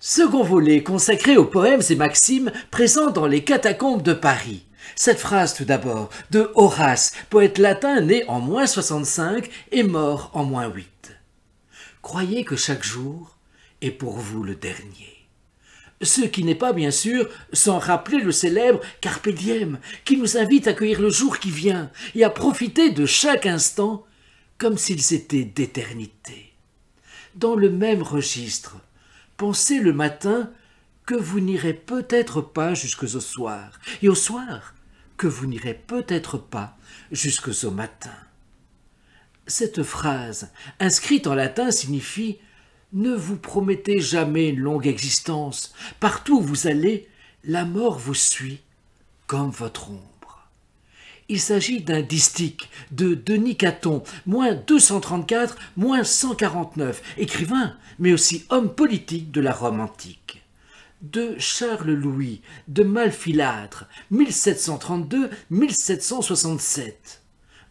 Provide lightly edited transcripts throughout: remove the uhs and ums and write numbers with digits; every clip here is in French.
Second volet consacré aux poèmes et maximes présents dans les catacombes de Paris. Cette phrase tout d'abord, de Horace, poète latin né en -65 et mort en -8. Croyez que chaque jour est pour vous le dernier. Ce qui n'est pas, bien sûr, sans rappeler le célèbre Carpe diem, qui nous invite à accueillir le jour qui vient et à profiter de chaque instant comme s'ils étaient d'éternité. Dans le même registre, pensez le matin que vous n'irez peut-être pas jusqu'au soir, et au soir que vous n'irez peut-être pas jusqu'au matin. Cette phrase, inscrite en latin, signifie « Ne vous promettez jamais une longue existence. Partout où vous allez, la mort vous suit comme votre ombre. » Il s'agit d'un distique de Denis Caton, -234, -149, écrivain, mais aussi homme politique de la Rome antique. De Charles Louis de Malfilâtre, 1732-1767.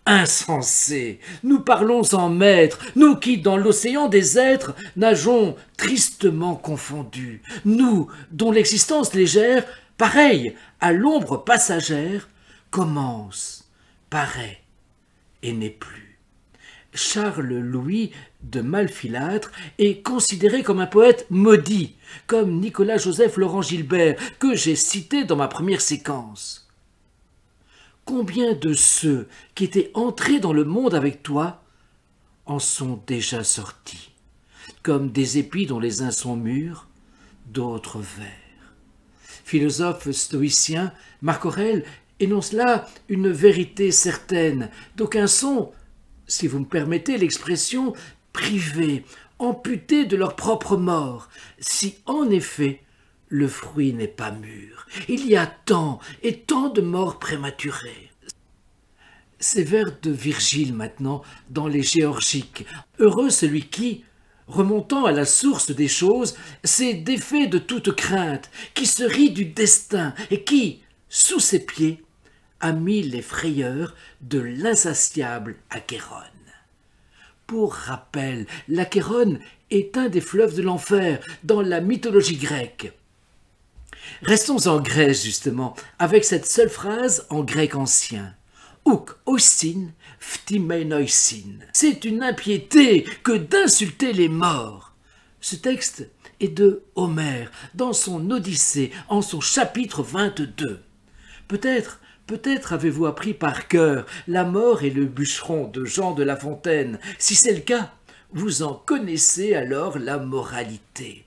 Insensé, nous parlons en maîtres, nous qui dans l'océan des êtres nageons tristement confondus, nous dont l'existence légère, pareille à l'ombre passagère, commence, paraît et n'est plus. Charles Louis de Malfilâtre est considéré comme un poète maudit, comme Nicolas-Joseph Laurent Gilbert, que j'ai cité dans ma première séquence. Combien de ceux qui étaient entrés dans le monde avec toi en sont déjà sortis, comme des épis dont les uns sont mûrs, d'autres verts. Philosophe stoïcien, Marc Aurèle énonce là une vérité certaine. D'aucuns sont, si vous me permettez l'expression, privés, amputés de leur propre mort, si en effet le fruit n'est pas mûr. Il y a tant et tant de morts prématurées. Ces vers de Virgile maintenant dans les Géorgiques. Heureux celui qui, remontant à la source des choses, s'est défait de toute crainte, qui se rit du destin et qui, sous ses pieds, a mis les frayeurs de l'insatiable Achéron. Pour rappel, l'Achéron est un des fleuves de l'enfer dans la mythologie grecque. Restons en Grèce, justement, avec cette seule phrase en grec ancien. Ouk oisin phtimenoisin. C'est une impiété que d'insulter les morts. Ce texte est de Homère, dans son Odyssée, en son chapitre 22. Peut-être avez-vous appris par cœur La mort et le bûcheron de Jean de La Fontaine. Si c'est le cas, vous en connaissez alors la moralité.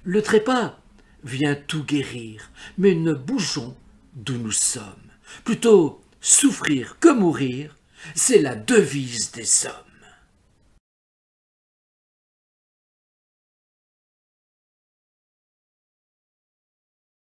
Le trépas vient tout guérir, mais ne bougeons d'où nous sommes. Plutôt souffrir que mourir, c'est la devise des hommes.